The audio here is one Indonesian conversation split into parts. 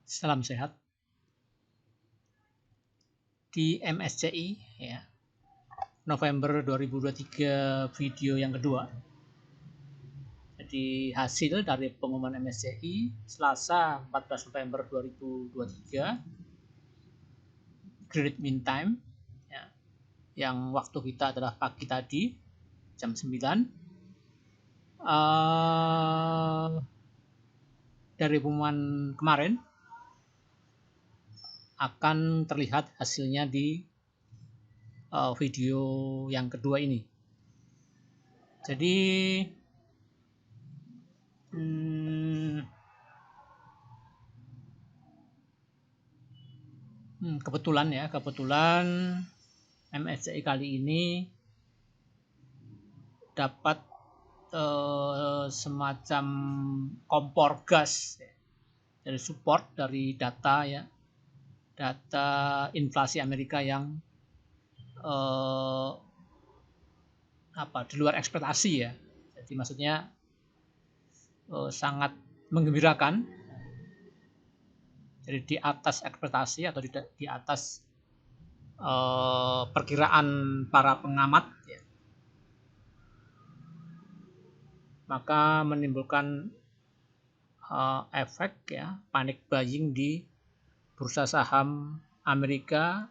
Salam sehat. Di MSCI ya, November 2023 video yang kedua. Jadi hasil dari pengumuman MSCI Selasa 14 November 2023 Great Mean Time ya, yang waktu kita adalah pagi tadi jam 9. Dari pengumuman kemarin akan terlihat hasilnya di video yang kedua ini. Jadi kebetulan MSCI kali ini dapat semacam kompor gas dari support dari data inflasi Amerika yang di luar ekspektasi ya. Jadi maksudnya sangat menggembirakan. Jadi di atas ekspektasi atau di atas perkiraan para pengamat ya. Maka menimbulkan efek ya, panic buying di bursa saham Amerika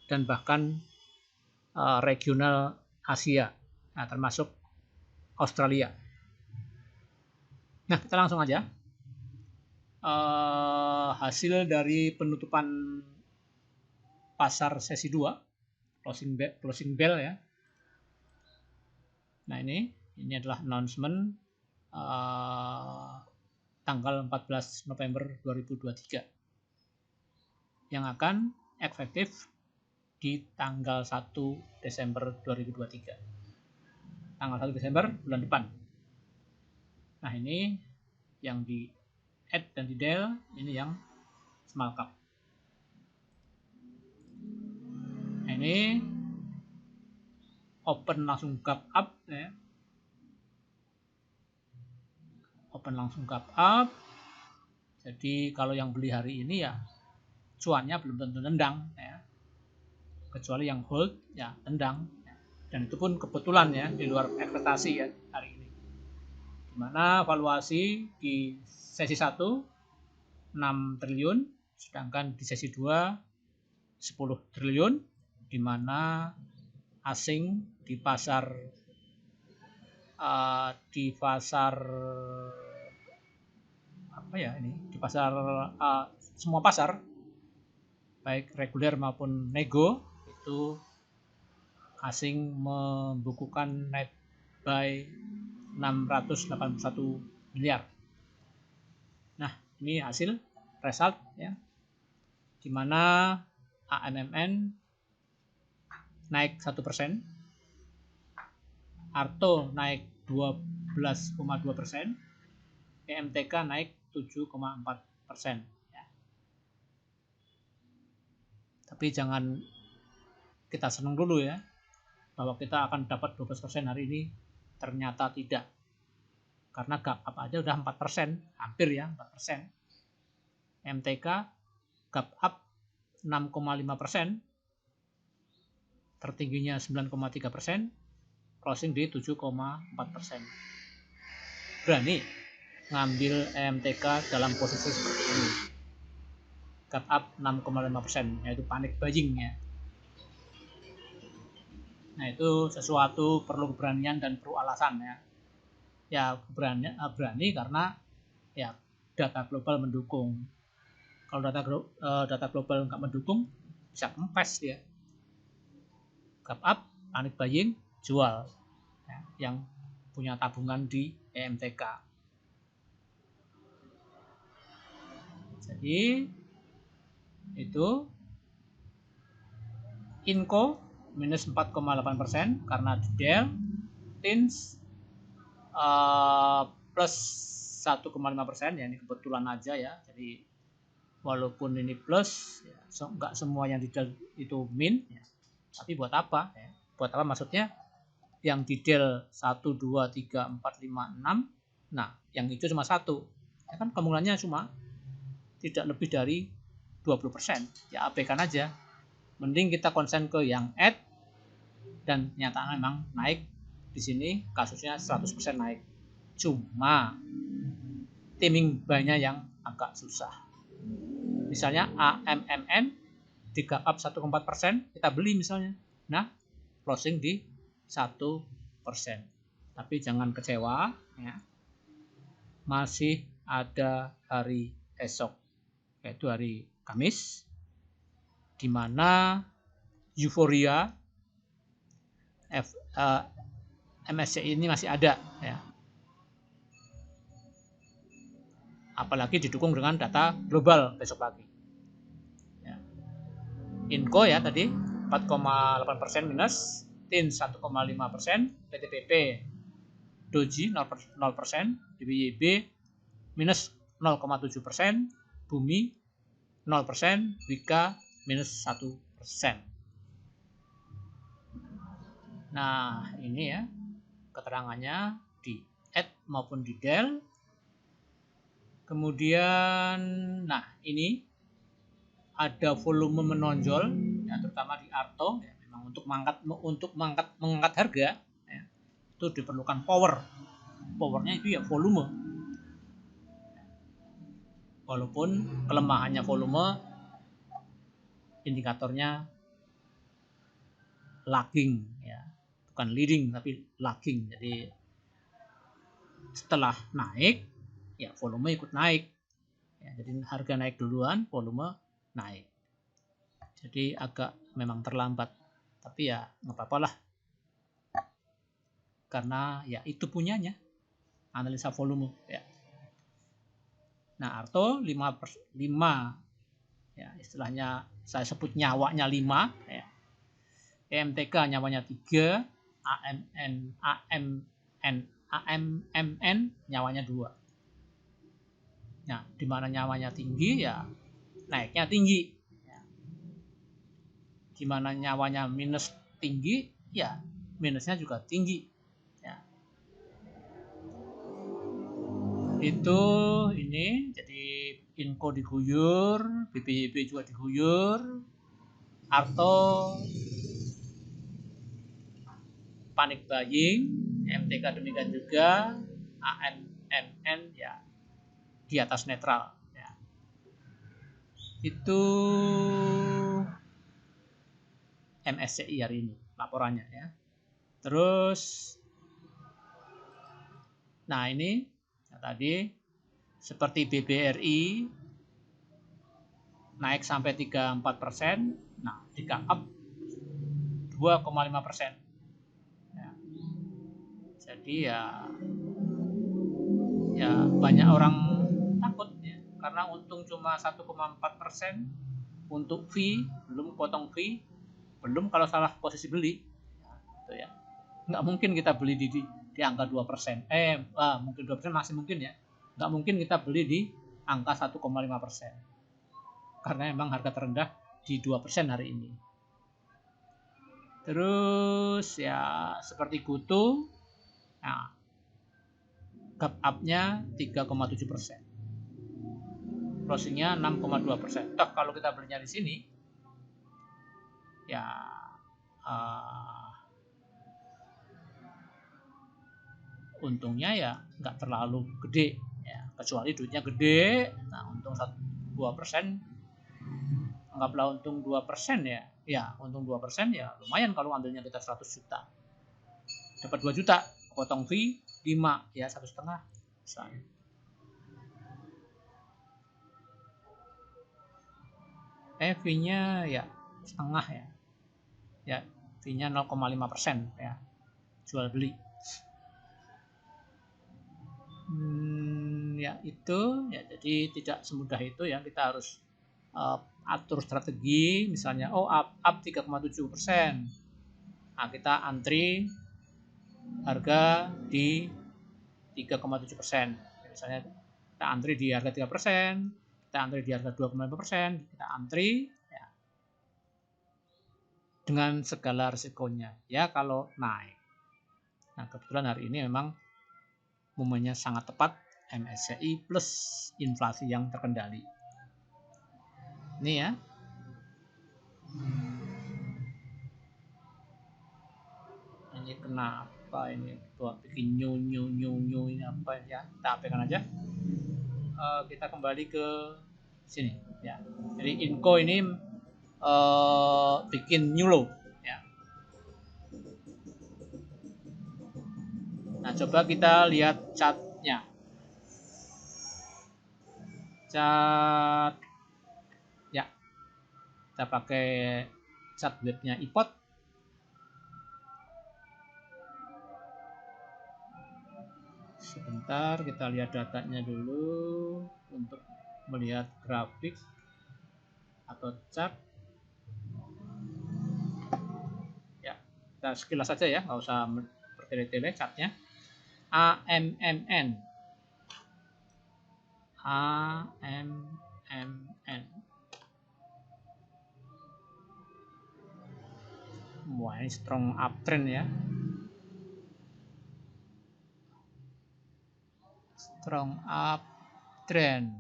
dan bahkan regional Asia, nah, termasuk Australia. Nah, kita langsung aja hasil dari penutupan pasar sesi 2 closing bell ya. Nah, ini adalah announcement tanggal 14 November 2023 yang akan efektif di tanggal 1 Desember 2023. Tanggal 1 Desember bulan depan. Nah, ini yang di add dan di del, ini yang small cap. Nah, ini open langsung gap up ya. Open langsung gap up. Jadi kalau yang beli hari ini ya cuannya belum tentu nendang ya. Kecuali yang hold ya tendang. Dan itu pun kebetulan ya di luar ekspektasi ya hari ini. Dimana valuasi di sesi 1 6 triliun, sedangkan di sesi 2 10 triliun, dimana asing di pasar semua pasar baik reguler maupun nego itu asing membukukan net buy 681 miliar. Nah, ini hasil result ya, dimana AMMN naik 1%, Arto naik 12,2%, EMTK naik 7,4%. Ya. Tapi jangan kita senang dulu ya, bahwa kita akan dapat 12% hari ini. Ternyata tidak. Karena gap up aja udah 4%, hampir ya 4%. MTK gap up 6,5%, tertingginya 9,3%, closing di 7,4%. Berani ngambil MTK dalam posisi seperti ini. Gap up 6,5%, yaitu panic buying ya. Nah, itu sesuatu perlu keberanian dan perlu alasan ya. Ya berani karena ya data global mendukung. Kalau data global nggak mendukung, bisa kempes dia. Gap up, panic buying, jual ya, yang punya tabungan di EMTK. Jadi itu Inco minus 4,8% karena Dell, Tins plus 1,5% ya, ini kebetulan aja ya. Jadi walaupun ini plus ya, nggak semua yang di Dell itu min ya. Tapi buat apa ya? Buat apa maksudnya? Yang di Dell 1, 2, 3, 4, 5, 6. Nah, yang hijau cuma 1. Ya kan kemungkinannya cuma tidak lebih dari 20%. Ya abaikan aja. Mending kita konsen ke yang add dan nyatanya memang naik. Di sini kasusnya 100% naik. Cuma timing buy-nya yang agak susah. Misalnya AMMN di gap up 1,4%, kita beli misalnya. Nah, closing di 1%. Tapi jangan kecewa ya. Masih ada hari esok, yaitu hari Kamis, di mana euforia MSCI ini masih ada ya. Apalagi didukung dengan data global besok pagi. Ya. Inco ya tadi 4,8% minus, TIN 1,5%, PTPP Doji 0%, DBYB minus 0,7%, Bumi 0%, Wika minus 1%. Nah ini ya keterangannya di add maupun di del. Kemudian nah ini ada volume menonjol ya, terutama di Arto ya, memang untuk mengangkat harga ya, itu diperlukan powernya itu ya volume, walaupun kelemahannya volume indikatornya lagging ya, bukan leading tapi lagging. Jadi setelah naik ya volume ikut naik ya, jadi harga naik duluan, volume naik. Jadi agak memang terlambat, tapi ya nggak apa-apa lah, karena ya itu punyanya analisa volume ya. Nah Arto 5 ya, istilahnya saya sebut nyawanya 5 ya. EMTK nyawanya 3, AMMN nyawanya 2. Nah, di mana nyawanya tinggi ya naiknya tinggi. Ya. Di mana nyawanya minus tinggi ya minusnya juga tinggi. Ya. Itu ini jadi Inco diguyur, BBYB juga diguyur, Arto panik buying, MTK demikian juga, AMMN ya di atas netral ya. Itu MSCI hari ini laporannya ya. Terus nah ini ya, tadi seperti BBRI naik sampai 3-4%, nah di up 2,5%. Ya. Jadi ya banyak orang takut ya, karena untung cuma 1,4% untuk fee, belum potong fee, belum kalau salah posisi beli. Ya, gitu ya. Nggak mungkin kita beli di angka 2%. Mungkin 2% masih mungkin ya. Nggak mungkin kita beli di angka 1,5%. Karena memang harga terendah di 2% hari ini. Terus ya seperti Goto, nah, gap up-nya 3,7%. Closing-nya 6,2%. Toh kalau kita belinya di sini ya untungnya ya nggak terlalu gede ya, kecuali duitnya gede. Nah untung 2%, anggaplah untung 2% ya untung 2% ya lumayan. Kalau ambilnya kita 100 juta dapat 2 juta, potong fee 5 ya 1,5 misalnya. fee-nya ya setengah ya fee-nya 0,5% ya jual beli. Ya itu ya, jadi tidak semudah itu ya, kita harus atur strategi. Misalnya up 3,7%, nah kita antri harga di 3,7%. Misalnya kita antri di harga 3%, kita antri di harga 2,5%, kita antri ya, dengan segala resikonya ya kalau naik. Nah kebetulan hari ini memang momennya sangat tepat, MSCI plus inflasi yang terkendali. Ini ya. Ini kenapa ini buat bikin new ini apa ya? Kita abaikan aja. Kita kembali ke sini ya. Jadi Inco ini bikin new low ya. Nah, coba kita lihat chartnya. Chart ya, kita pakai chart webnya iPod. Sebentar, kita lihat datanya dulu untuk melihat grafik atau chart. Ya, kita sekilas saja ya, nggak usah bertele-tele chartnya. AMMN. Wah, ini strong uptrend ya. Strong uptrend.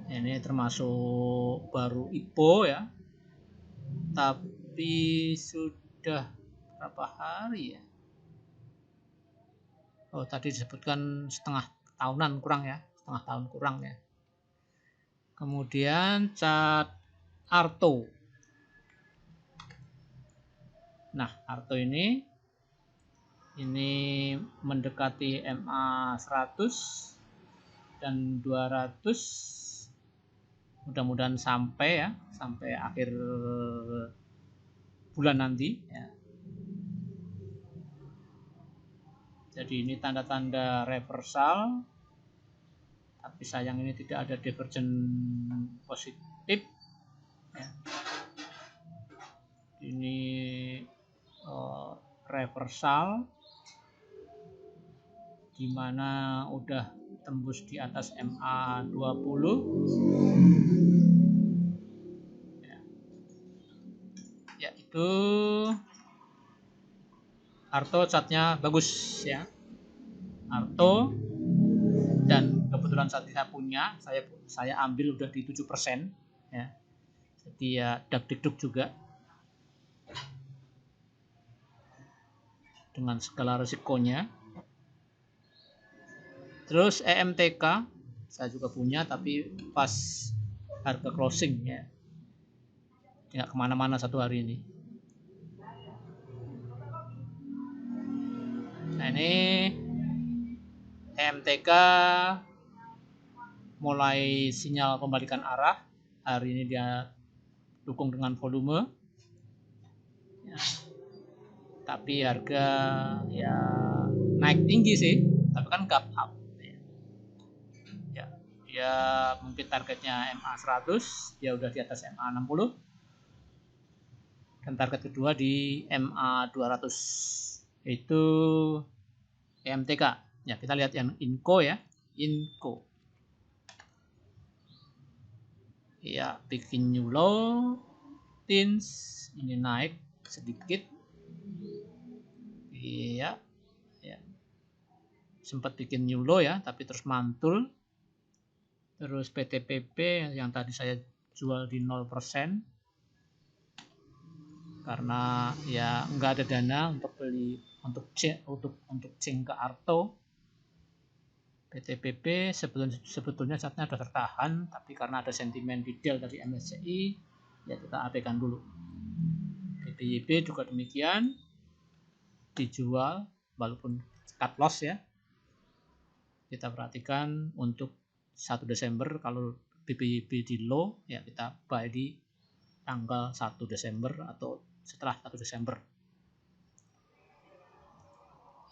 Ini termasuk baru IPO ya. Tapi sudah berapa hari ya? Oh, tadi disebutkan setengah tahunan kurang ya. Setengah tahun kurang ya. Kemudian chart Arto. Nah, Arto ini mendekati MA 100 dan 200. Mudah-mudahan sampai ya, sampai akhir bulan nanti ya. Jadi ini tanda-tanda reversal, tapi sayang ini tidak ada divergen positif ya. Ini reversal di mana udah tembus di atas MA 20 ya, itu Arto chartnya bagus ya. Arto, dan kebetulan saat saya punya, saya ambil udah di 7% ya. Jadi ya dak-dikduk juga dengan segala resikonya. Terus EMTK saya juga punya, tapi pas harga closing ya, tidak kemana-mana satu hari ini. Nah, ini EMTK mulai sinyal pembalikan arah. Hari ini dia dukung dengan volume ya. Tapi harga ya naik tinggi sih, tapi kan gap up ya. Dia mungkin targetnya MA 100, dia udah di atas MA 60, dan target kedua di MA 200, itu EMTK ya. Kita lihat yang Inco ya. Inco ya, bikin new low, tins ini naik sedikit iya ya, sempat bikin new low ya, tapi terus mantul. Terus PTPP yang tadi saya jual di 0% karena ya nggak ada dana untuk beli untuk ceng ke Arto. PTPP sebetulnya saatnya sudah tertahan, tapi karena ada sentimen di Dell dari MSCI ya kita abaikan dulu. PPYB juga demikian, dijual walaupun cut loss ya. Kita perhatikan untuk 1 Desember kalau BPYB di low ya kita buy di tanggal 1 Desember atau setelah 1 Desember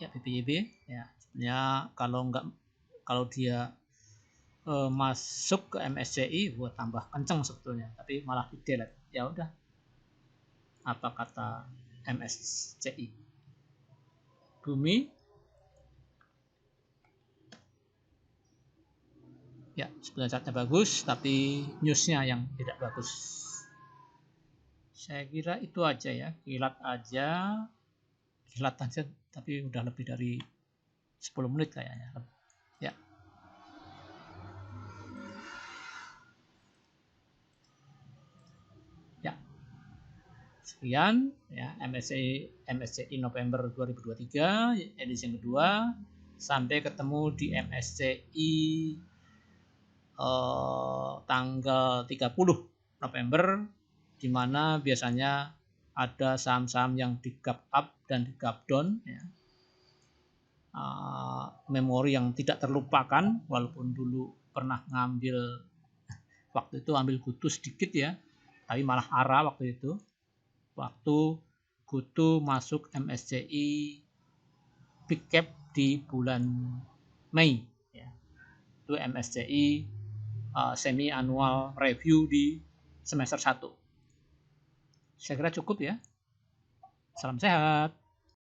ya. BPYB ya sebenarnya kalau dia masuk ke MSCI buat tambah kenceng sebetulnya, tapi malah di delete. Ya udah, apa kata MSCI? Bumi ya, sebenarnya chartnya bagus, tapi newsnya yang tidak bagus. Saya kira itu aja ya, kilat aja, tapi udah lebih dari 10 menit kayaknya ya. Sekian ya MSCI November 2023 edisi yang kedua. Sampai ketemu di MSCI tanggal 30 November, di mana biasanya ada saham-saham yang di gap up dan di gap down ya. Memori yang tidak terlupakan, walaupun dulu pernah ngambil waktu itu ambil GoTo sedikit ya, tapi malah arah waktu itu. Waktu GoTo masuk MSCI Big Cap di bulan Mei ya. Itu MSCI semi annual review di semester 1. Saya kira cukup ya. Salam sehat.